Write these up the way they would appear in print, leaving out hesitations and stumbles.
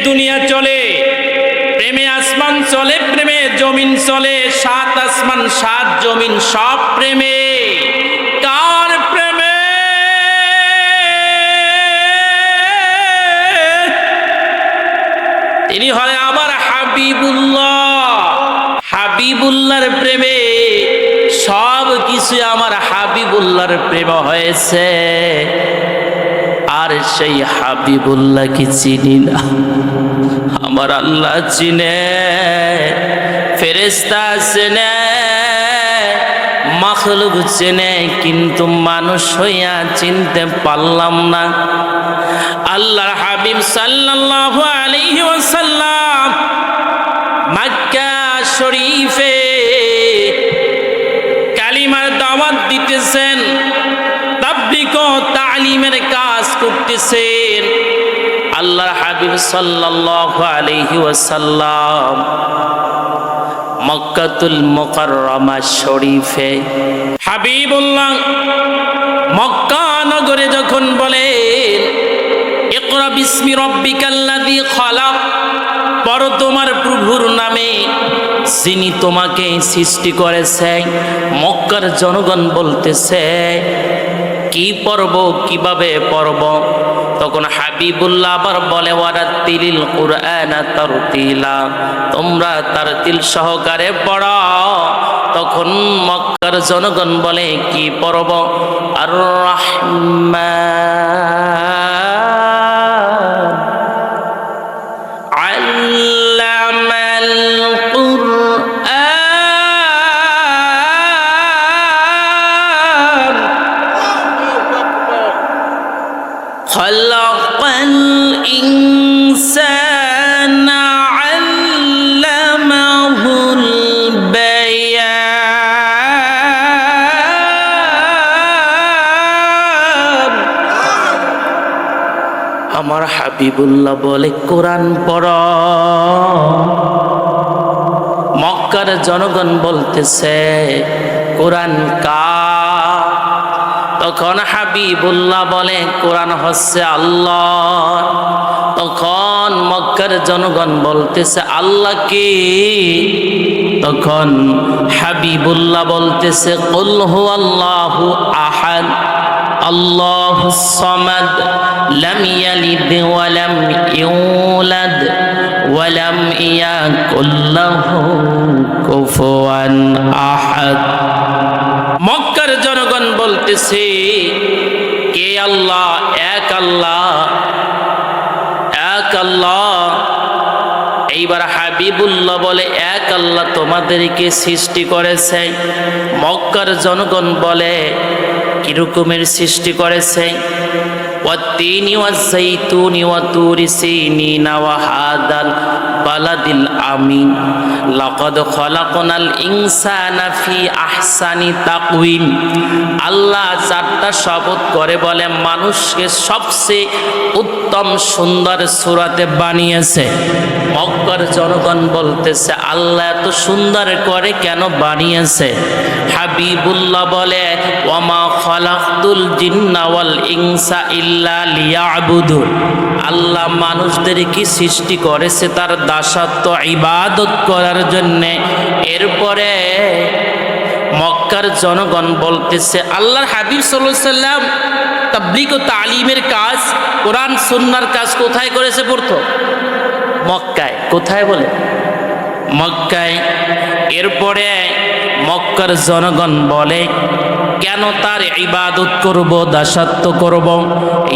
দুনিয়া চলে, প্রেমে আসমান চলে, প্রেমে জমিন চলে, সাত আসমান সাত জমিন সব প্রেমে। কার প্রেমে? তিনি হলেন আমার হাবিবুল্লাহ। হাবিবুল্লাহর প্রেমে সব কিছু আমার হাবিবুল্লাহর প্রেম হয়েছে। আর সেই হাবিবুল্লাহকে চিনি না, আমার আল্লাহ চিনে, ফেরেশতা চিনে, মাখলুক চিনে, কিন্তু মানুষ হইয়া চিনতে পারলাম না। আল্লাহর হাবিব সাল্লাল্লাহু আলাইহি ওয়াসাল্লাম মক্কা শরীফে কালিমার দাওয়াত দিতেছেন, তাবলীগ ও তালিমের কাজ করতেছেন। আল্লাহর হাবিব সাল্লাল্লাহু আলাইহি ওয়াসাল্লাম মক্কাতুল মুকাররমা শরীফে হাবিবুল্লাহ মক্কা নগরে যখন বলেন ইকরা বিসমি রাব্বিকাল্লাযী খালাক, পড়ো তোমার প্রভুর নামে যিনি তোমাকে সৃষ্টি করেছে। মক্কার জনগণ বলতেছে কি পড়ব, কিভাবে পড়ব? তখন হাবিবুল্লাহ আবার বলে ওয়ারাতিলিল কুরআনা তারতিলা, তোমরা তারতিল সহকারে পড়ো। তখন মক্কার জনগণ বলে কি পড়ব? আর রহমান আল্লামাল কুরআন খালাকাল ইনসানা আল্লামাহুল বায়ান। আমার হাবিবুল্লাহ বলে কোরআন পড়ো। মক্কার জনগণ বলতেছে কোরআন কার? তখন হাবিবুল্লাহ বলে কোরআন হচ্ছে আল্লাহ। তখন মক্কার জনগণ বলতেছে আল্লাহ কি? তখন হাবিবুল্লাহ বলতেছে কুল হুয়াল্লাহু আহাদ আল্লাহুস সামাদ লাম ইয়ালিদ ওয়া লাম ইউলাদ ওয়া লাম ইয়াকুল লাহু কুফুয়ান আহাদ। মক্কার জনগণ বলতেছে কে আল্লাহ? এক আল্লাহ, এক আল্লাহ। এইবার হাবিবুল্লাহ বলে এক আল্লাহ তোমাদেরকে সৃষ্টি করেছে। মক্কার জনগণ বলে কিরকমের সৃষ্টি করেছে? ওয়াত্তিনি ওয়াজ্জাইতুনি ওয়াতুরি সিনিনা ওয়া হাদাল বালাদিল আমিন লাকাদ খালাকনাল ইনসানা ফি আহসানি তাকওয়িম। আল্লাহ চারটা শপথ করে বলে মানুষকে সবচেয়ে উত্তম সুন্দর সূরাতে বানিয়েছে। মক্কার জনগণ বলতেছে আল্লাহ এত সুন্দর করে কেন বানিয়েছে? হাবিবুল্লাহ বলে ওয়ামা খালাকতুল জিন্না ওয়াল ইনসা ইল্লা লিয়াবুদুন। আল্লাহ মানুষদেরকে সৃষ্টি করেছে তার দাসত্ব ইবাদত করার জন্যে। এরপরে মক্কার জনগণ বলতেছে আল্লাহর হাবিব সাল্লাল্লাহু আলাইহি ওয়াসাল্লাম তাবলীগ ও তালিমের কাজ, কোরআন সুন্নাহর কাজ কোথায় করেছে? প্রথম মক্কায়। কোথায় বলে? মক্কায়। এরপরে মক্কার জনগণ বলে কেন তার ইবাদত করব, দাসত্ব করব?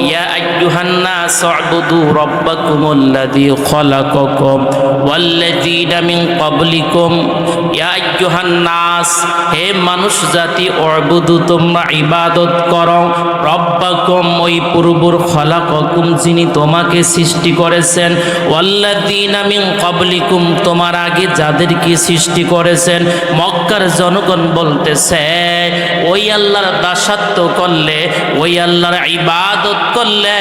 ইয়া আইয়ুহান নাস উবুদু রাব্বাকুমুল্লাযী খালাকাকুম ওয়াল্লাযীনা মিন ক্বাবলিকুম। ইয়া আইয়ুহান নাস, হে মানুষ জাতি, উবুদু তোমরা ইবাদত করো, রাব্বাকুম ওই পূর্বর, খালাকাকুম যিনি তোমাকে সৃষ্টি করেছেন, ওয়াল্লাযীনা মিন ক্বাবলিকুম তোমার আগে যাদেরকে সৃষ্টি করেছেন। মক্কার জনগণ বলতেছে ওই আল্লাহর দাসত্ব করলে, ওই আল্লাহর ইবাদত করলে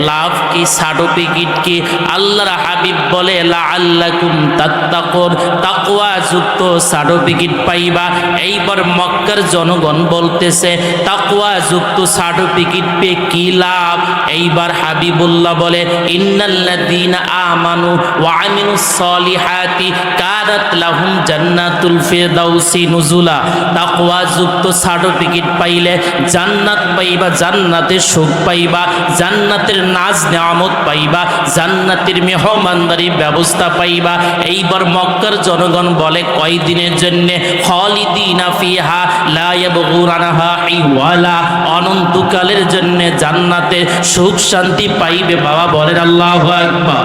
লাভ কি, সার্টিফিকেট কি? আল্লাহর হাবিব বলে লাআল্লাকুম তাত্তাকুন, তাকওয়া যুক্ত সার্টিফিকেট পাইবা। এইবার মক্কার জনগণ বলতেছে তাকওয়া যুক্ত সার্টিফিকেট পেয়ে কি লাভ? এইবার হাবিবুল্লাহ বলে ইন্নাল্লাযীনা আমানু ওয়া আমিলুস সলিহাতি কানাত লাহুম জান্নাতুল ফিরদাউসি নুজুলা। তাকওয়া যুক্ত সার্টিফিকেট পাইলে জান্নাত পাইবা, জান্নাতের সুখ পাইবা, জান্নাতের নাজ নিয়ামত পাইবা, জান্নাতের মেহমানদারির ব্যবস্থা পাইবা। এইবার মক্কার জনগণ বলে কয়দিনের জন্য? খালিদিনা ফিহা লা ইয়াবগুনা আনহা হিওয়ালা, অনন্তকালের জন্য জান্নাতে সুখ শান্তি পাইবে। বাবা বলেন আল্লাহু আকবার।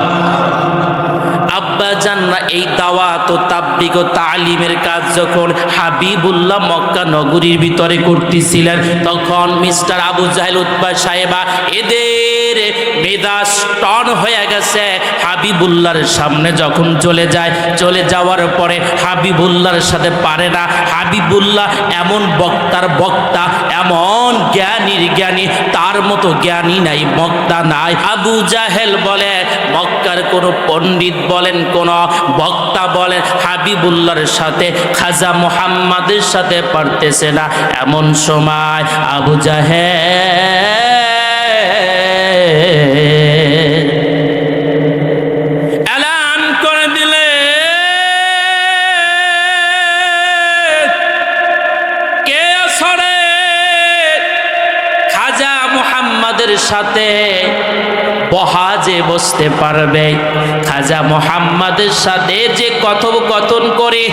আব্বা জানরা এই দাওয়াত ও তাবলীগ ও তালিমের কাজ যখন হাবিবুল্লাহ মক্কা নগরীর ভিতরে করতেছিলেন, তখন মিস্টার আবু জাহেল উতবা সাহেবা এদের মেজাজ টন হয়ে গেছে। হাবিবুল্লাহর সামনে যখন চলে যায়, চলে যাওয়ার পরে হাবিবুল্লাহর সাথে পারে না। হাবিবুল্লাহ এমন বক্তার বক্তা, এমন জ্ঞানীর জ্ঞানী, তার মতো জ্ঞানী নাই, বক্তা নাই। আবু জাহেল বলে মক্কার কোনো পণ্ডিত বলেন, কোন বক্তা বলেন হাবিবুল্লাহর সাথে, খাজা মুহাম্মাদের সাথে পারতেছে না। এমন সময় আবু জাহেল এলান করে দিলে কে আসরে খাজা মুহাম্মাদের সাথে বহাজে বসতে পারবে, খাজা মুহাম্মাদের সাথে যে কথোপকথন করে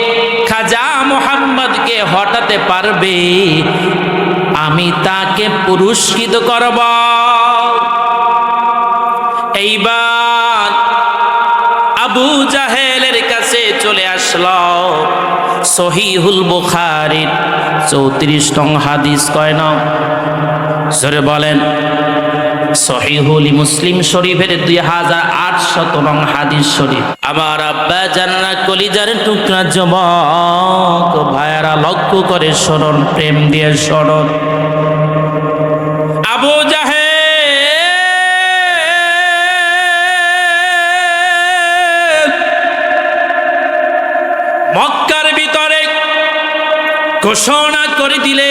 খাজা মুহাম্মাদকে হটাতে পারবে, আমি তাকে পুরস্কৃত করব। এইবার আবু জাহেলের কাছে চলে আসলো সহিহুল বুখারীর 34 নং হাদিস। কয় নং? জোরে বলেন। সহিহুল মুসলিম শরীফের 2800 নং হাদিস শরীফ। আমার আব্বা জানরা কলিজার টুকরা যুবক ভাইয়ারা লক্ষ্য করে শোনন, প্রেম দিয়ে শোনন। আবু জাহেল মক্কার ভিতরে ঘোষণা করে দিলে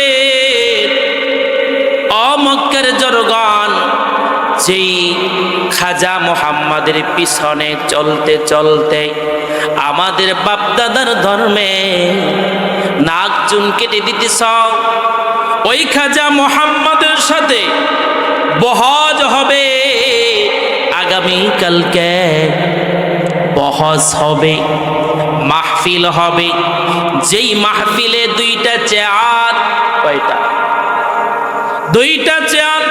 মক্কার জনগণ, যেই খাজা মুহাম্মাদের পিছনে চলতে চলতে আমাদের বাপদাদার ধর্মে নাক চুন কেটে দিতেছ, ওই খাজা মুহাম্মাদের সাথে বহজ হবে। আগামীকালকে বহজ হবে, মাহফিল হবে। যেই মাহফিলে দুইটা চেয়ার, কয়টা? দুইটা চেয়ার,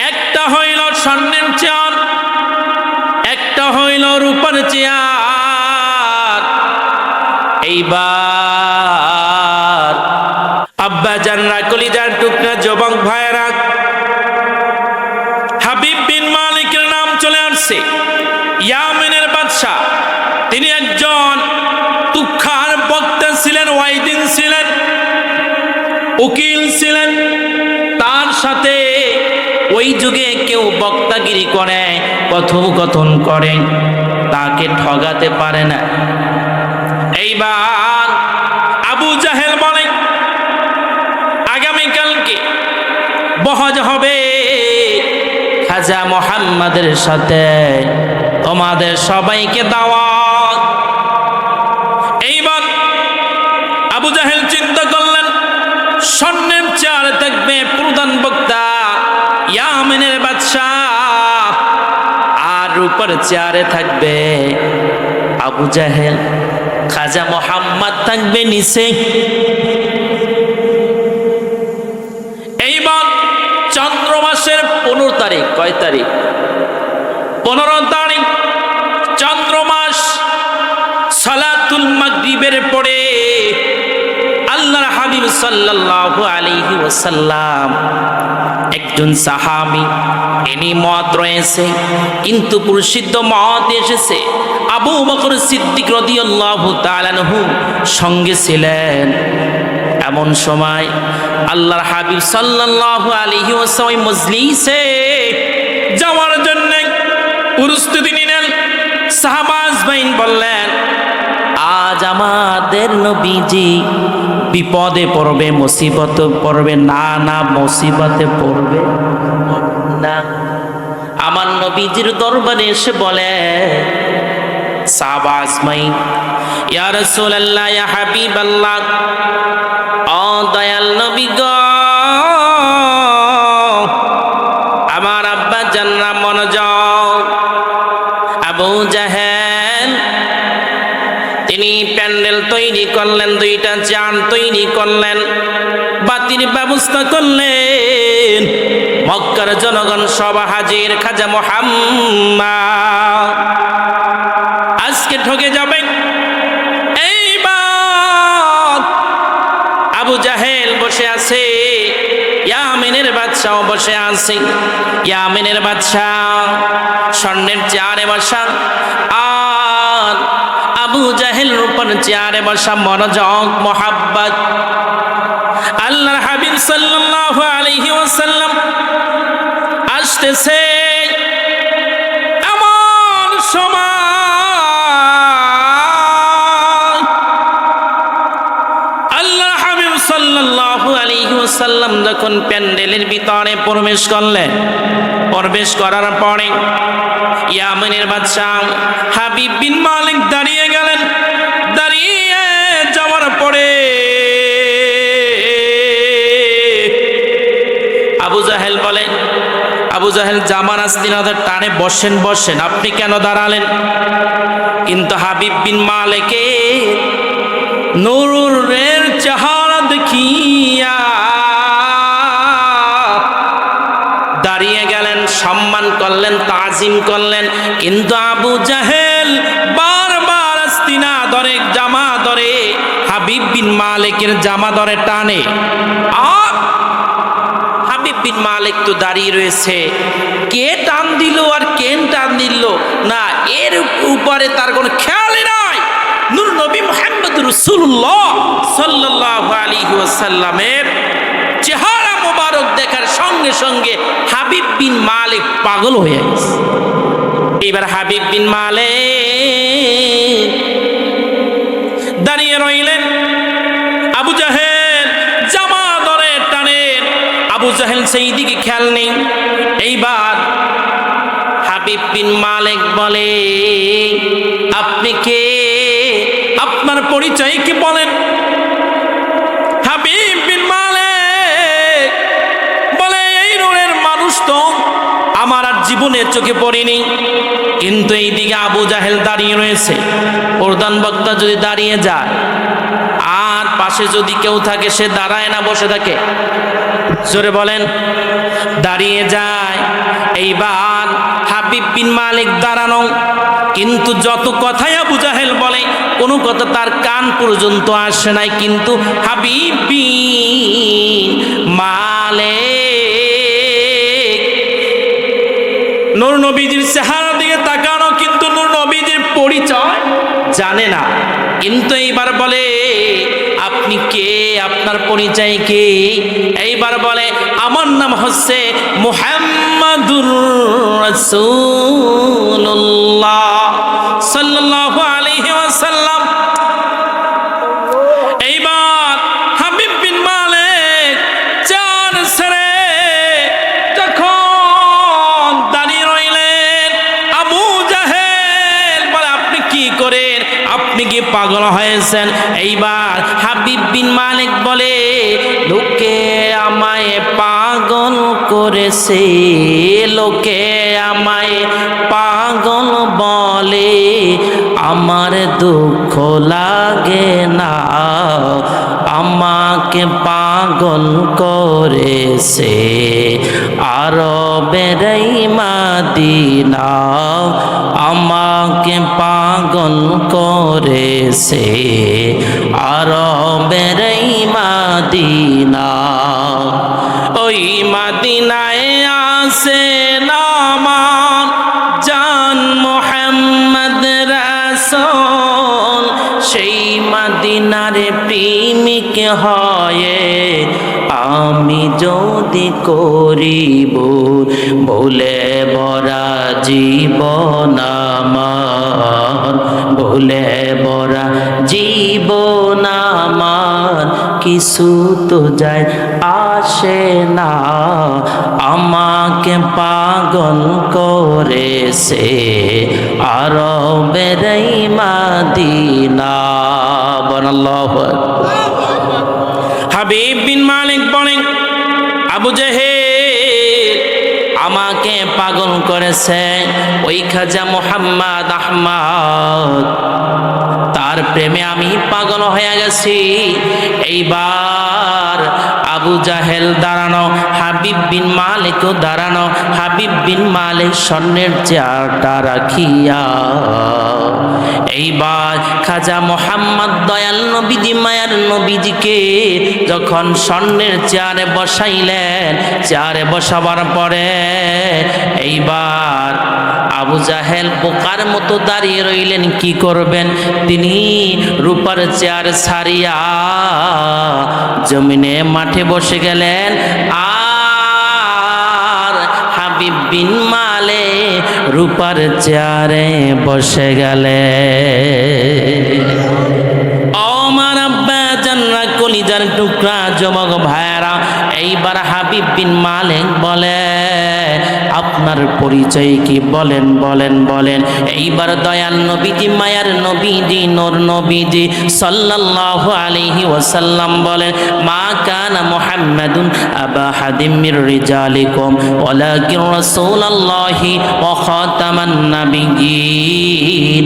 একটা হইল স্বর্ণের চেয়ার, একটা হইল রূপার চেয়ার। এইবার আব্বা জানরা কলিজার টুকরা যুবক ভাইয়েরা, হাবিব বিন মালিকের নাম চলে আসছে। ইয়ামেনের বাদশা, তিনি একজন তুখার বক্তা ছিলেন, ওয়াইদিন ছিলেন, উকিল ছিলেন। তার সাথে ওই যুগে কেউ বক্তাগিরি করে, কথোপকথন করে, তাকে ঠগাতে পারে না। এইবার আবু জাহেল বলে আগামীকালকে বহজ হবে খাজা মুহাম্মাদের সাথে, তোমাদের সবাইকে দাওয়াত। এইবার আবু জাহেল চিন্তা করলেন, স্বর্ণের চেয়ারে থাকবে প্রধান বক্তা ইয়ামেনের বাদশাহ, আর রূপার চেয়ারে থাকবে আবু জাহেল, খাজা মুহাম্মদ থাকবে নিচে। এইবার চন্দ্র মাসের 15 তারিখ, কয় তারিখ? 15 তারিখ চন্দ্র মাস, সালাতুল মাগরিবের পরে আল্লাহর হাবিব সাল্লাল্লাহু আলাইহি ওয়াসাল্লাম, একজন সাহাবী, ইনি মত রয়েছে, কিন্তু প্রসিদ্ধ মত এসেছে আবু বকর সিদ্দিক রাদিয়াল্লাহু তাআলা আনহু সঙ্গে ছিলেন। এমন সময় আল্লাহর হাবিব সাল্লাল্লাহু আলাইহি ওয়াসাল্লাম মজলিসে যাওয়ার জন্য প্রস্তুতি নিলেন। সাহাবা আজমাইন বললেন, আজ আমাদের নবীজি বিপদে পড়বে, মুসিবতে পড়বে। না না, মুসিবতে পড়বে না। আমার নবীজির দরবারে এসে বলে, সাহাবা আজমাইন, ইয়া রাসূলুল্লাহ, ইয়া হাবিবাল্লাহ, ও দয়াল নবী গো, আমার আব্বা জান্নাত মনোযোগ। আবু জাহেল তিনি প্যান্ডেল তৈরি করলেন, দুইটা চাঁদ তৈরি করলেন, বাতির ব্যবস্থা করলেন। মক্কার জনগণ সব হাজির। খাজা মুহাম্মদ আজকে ঠকে যাবে। এইবার আবু জাহেল বসে আছে, ইয়ামিনের বাদশাহ বসে আছে। ইয়ামিনের বাদশাহ স্বর্ণের চেয়ারে বসা, আর আবু জাহেল রূপন চেয়ারে বসা। মনোযোগ, মোহাব্বত। আল্লাহর হাবিব সাল্লাল্লাহু আলাইহি ওয়াসাল্লাম আসতেছে এমন সময়। আল্লাহর হাবিব সাল্লাল্লাহু আলাইহি ওয়াসাল্লাম যখন প্যান্ডেলের ভিতরে প্রবেশ করলেন, প্রবেশ করার পরে ইয়ামিনের বাদশাহ হাবিব বিন মালিক দাঁড়িয়ে গেলেন। দাঁড়িয়ে যাওয়ার পরে আবু জাহেল বলে, আবু জাহেল জামান আস্তিনাদের টানে, বসেন বসেন, আপনি কেন দাঁড়ালেন? কিন্তু হাবিব বিন মালিকে নূরের চেহারা দেখিয়া দাঁড়িয়ে গেলেন, সম্মান করলেন, তাজিম করলেন। কিন্তু আবু জাহেল বারবার আস্তিনা ধরে, জামা ধরে, হাবিব বিন মালিকের জামা ধরে টানে। আর হাবিব বিন মালিক তো দাঁড়িয়ে রয়েছে, কে টান দিল আর কে টান দিল না, এর উপরে তার কোনো খেয়ালই নাই। নূর নবী মুহাম্মদ রাসূলুল্লাহ সাল্লাল্লাহু আলাইহি ওয়াসাল্লামের চেহারা মোবারক দেখার সঙ্গে সঙ্গে হাবিব বিন মালিক পাগল হয়ে গেছে। এবার হাবিব বিন মালিক দাঁড়িয়ে রইলেন। আবু জাহেল জামা ধরে টানেন, আবু জাহেল সেই দিকে খেয়াল নেই। এইবার হাবিব বিন মালিক বলে, আপনি কে? আপনার পরিচয় কি বলেন? হাবিব বিন মালিক বলে, এই নূরের মানুষ তো আমার আর জীবনের চোখে পড়েনি। কিন্তু এইদিকে আবু জাহেল দাঁড়িয়ে রয়েছে। প্রধান বক্তা যদি দাঁড়িয়ে যায় আর পাশে যদি কেউ থাকে, সে দাঁড়ায় না, বসে থাকে? জোরে বলেন, দাঁড়িয়ে যায়। এইবার হাবিব বিন মালিক দাঁড়ানো, কিন্তু যত কথাই আবু জাহেল বলে কোনো কথা তার কান পর্যন্ত আসে নাই। কিন্তু হাবিব বিন মালিক নূর নবীজির চেহারা দিকে তাকানো, কিন্তু নূর নবীজির পরিচয় জানে না। কিন্তু এইবার বলে, আপনি কে? আপনার পরিচয় কি? এইবার বলে, আমার নাম হচ্ছে মুহাম্মাদুর রাসূলুল্লাহ সাল্লাল্লাহু আলাইহি ওয়াসাল্লাম। এইবার হাবিব বিন মালিক চার ছেড়ে যখন দাঁড়িয়ে রইলেন, আবু জাহেল বলে, আপনি কি করেন? আপনি কি পাগল হয়েছেন? এইবার হাবিব বিন মালিক বলে, লোকে আমায় পাগল করেছে, লোকে আমায় পাগল বলে, আমার দুঃখ লাগে না, আমাকে পাগল করেছে আরবের মদিনা, আমাকে পাগল করেছে আরবের মদিনা। ওই মদিনায় আসে নামান জান মুহাম্মদ রাসূল, সেই মদিনার প্রেমিক হয়ে আমি যদি করিব ভুলে ভরা জীবন আমার, ভুলে ভরা জীবন আমার, কিছু তো যায় আসে না, আমাকে পাগল করেছে আরবের এই মদিনা। আল্লাহু আকবার। হাবিব বিন মালিক বলেন, আবু জেহেল আমাকে পাগল করেছে, ওই খাজা মুহাম্মদ আহমদ তার প্রেমে আমি পাগল হয়ে গেছি। এইবার আবু জাহেল দাঁড়ানো, হাবিব বিন মালিকও দাঁড়ানো। হাবিব বিন মালিক স্বর্ণের চেয়ারটা রাখিয়া এইবার খাজা মোহাম্মদ দয়াল নবীজি মায়ার নবীজিকে যখন স্বর্ণের চেয়ারে বসাইলেন, চেয়ারে বসাবার পরে এইবার আবু জাহেল বোকার মতো দাঁড়িয়ে রইলেন। কি করবেন? তিনি রূপার চেয়ার ছাড়িয়া জমিনে মাঠে বসে গেলেন। আর হাবিব বিন মালে রূপার চেয়ারে বসে গেলেন। আমার আব্বা জান্নাত কলিজার টুকরা যুবক ভাইরা, এইবার হাবিব বিন মালিক বলে, আপনার পরিচয় কি? বলেন বলেন বলেন। এইবার দয়াল নবীজি মায়ার নবীজি নূর নবীজি সাল্লাল্লাহু আলাইহি ওয়াসাল্লাম বলেন, মা কানা মুহাম্মাদুন আবা হাদিম মির রিজালিকুম ওয়ালাকিন রাসূলুল্লাহি ওয়া খাতামান নাবিয়্যিন।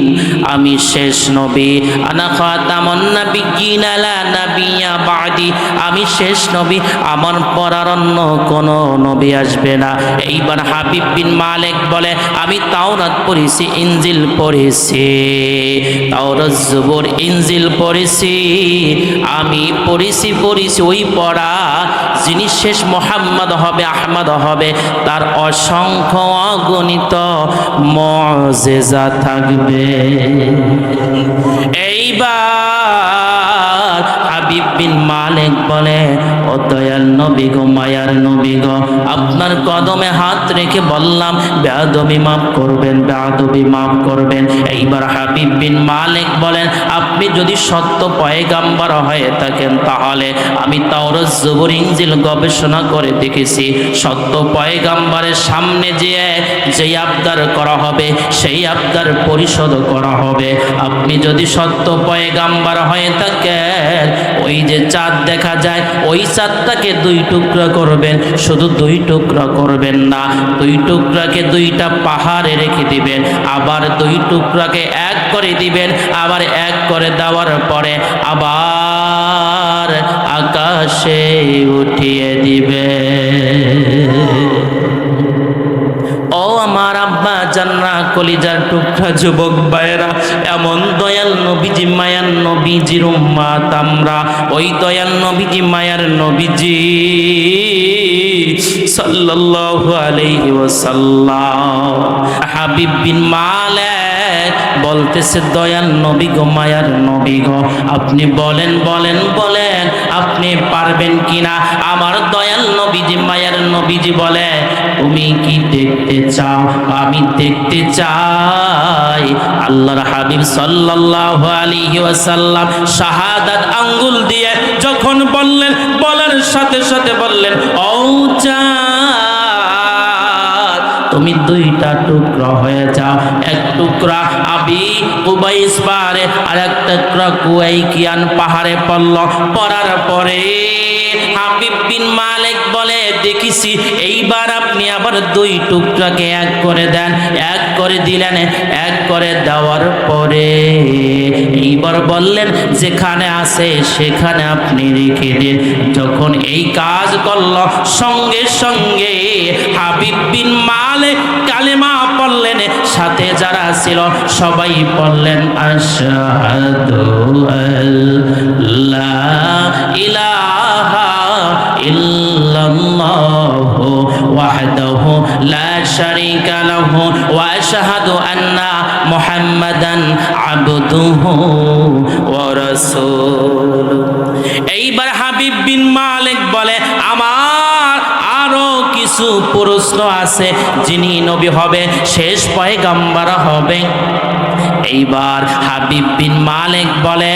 আমি শেষ নবী, আনা খাতামুন নাবিয়্যিন লা নাবিয়্যা বাদি। আমি শেষ নবী, আমার পর আর অন্য কোন নবী আসবে না। এইবার হাবিব বিন মালিক বলে, আমি তাওরাত পড়েছি, ইনজিল পড়েছি, তাওরাত জবুর ইনজিল পড়েছি, আমি পড়েছি ওই পড়া যিনি শেষ মুহাম্মদ হবে, আহমদ হবে, তার অসংখ্য অগণিত মুজিজা থাকবে। এইবার হাবিব বিন মালিক বলে, ও দয়াল নবী গো, মায়ার নবী গো, আপনার কদমে হাত রেখে বললাম, বেয়াদবি মাফ করবেন, বেয়াদবি মাফ করবেন। এইবার হাবিব বিন মালিক বলেন, আপনি যদি সত্য পয়গাম্বর হয়ে থাকেন তাহলে আমি তাওরাত জবুর ইনজিল গবেষণা করে দেখেছি, সত্য পয়গাম্বরের সামনে যেই আবদার করা হবে সেই আবদার পরিশোধ করা হবে। আপনি যদি সত্য পয়গাম্বর হয়ে থাকেন, ওই যে চাঁদ দেখা যায়, ওই চাঁদটাকে দুই টুকরা করবেন, শুধু দুই টুকরা করবেন না, দুই টুকরাকে দুইটা পাহাড়ে রেখে দিবেন, আবার দুই টুকরাকে এক করে দিবেন, আবার এক করে দেওয়ার পরে আবার আকাশে উঠিয়ে দিবেন। ও আমার আব্বা জান্নাত কলিজার টুকরা যুবক ভাইরা, এমন দয়াল নবীজি মায়ার নবীজির উম্মত আমরা, ওই দয়াল নবীজি মায়ার নবীজি সাল্লাল্লাহু আলাইহি ওয়াসাল্লাম। হাবিব বিন মালিক বলতেছে, দয়াল নবী গো, মায়ার নবী গো, আপনি বলেন বলেন বলেন, আপনি পারবেন কিনা? আমার দয়াল নবীজি মায়ার নবীজি বলে, তুমি কি দেখতে চাও? আমি দেখতে চাই। আল্লাহর হাবিব সাল্লাল্লাহু আলাইহি ওয়াসাল্লাম শাহাদাত আঙ্গুল দিয়ে যখন বললেন, বলার সাথে সাথে বললেন, ও চাঁদ, তুমি দুইটা টুকরা হয়ে যাও। এক টুকরা আবি কুবাইস পাহাড়ে, আর এক টুকরা কুয়াইকিয়ান পাহাড়ে পড়ল। পড়ার পরে হাবিব বিন মালিক বলে, দেখেছি এইবার আপনি আবার দুই টুকরাকে এক করে দেন। এক করে দিলেন, এক করে দেওয়ার পরে এইবার বললেন, যেখানে আছে সেখানে আপনি রেখে দিন। যখন এই কাজ করল, সঙ্গে সঙ্গে হাবিব বিন মালিক কালেমা পড়লেন, সাথে যারা ছিল সবাই পড়লেন, আশহাদু আল্লা ইলাহা ইল্লাল্লাহু ওয়াহদাহু লা শারীকা লাহু ওয়া আশহাদু আন্না মুহাম্মাদান আবদুহু ওয়া রাসূলুহু। এইবার হাবিব বিন মালিক বলে, আমার কিছু প্রশ্ন আছে, যিনি নবী হবে, শেষ পয়গাম্বার হবে। এইবার হাবিব বিন মালিক বলে,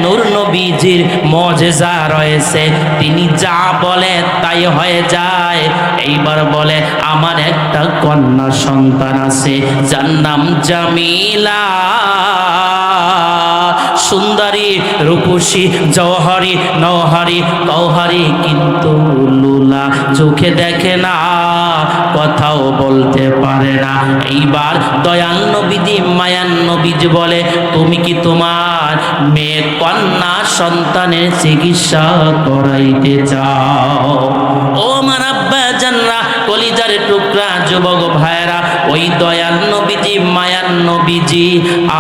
নূর নবীজির মুজিজা রয়েছে, তিনি যা বলে তাই হয়ে যায়। এইবার বলে, আমার একটা কন্যা সন্তান আছে, যার নাম জামিলা, সুন্দরী, রূপসী, জওহরী, নওহরী, কৌহরী, কিন্তু লুলা, চোখে দেখে না, কথাও বলতে পারে না। এইবার দয়াল নবীজি, মায়ান নবীজি বলে, তুমি কি তোমার মেয়ে কন্যা সন্তানের চিকিৎসা করাইতে চাও? ও আমার আব্বা জানরা, কলিজার টুকরা যুবক ভাইরা, ওই দয়াল নবীজি, মায়ান নবীজি,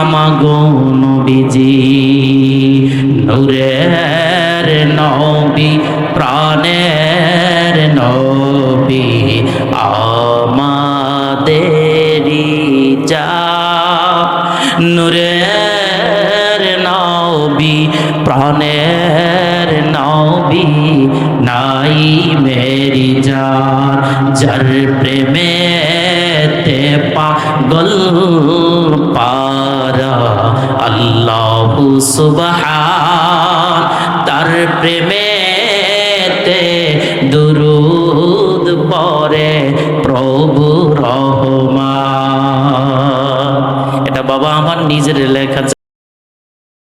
আমাগো নবীজি, নূরের নবী, প্রাণের নবী, আমাদেরই যা, নূরের নবী, প্রাণের নবী, নাই মেরি জান, যার প্রেমেতে পাগল পারা আল্লাহু সুবহান, তার প্রেমেতে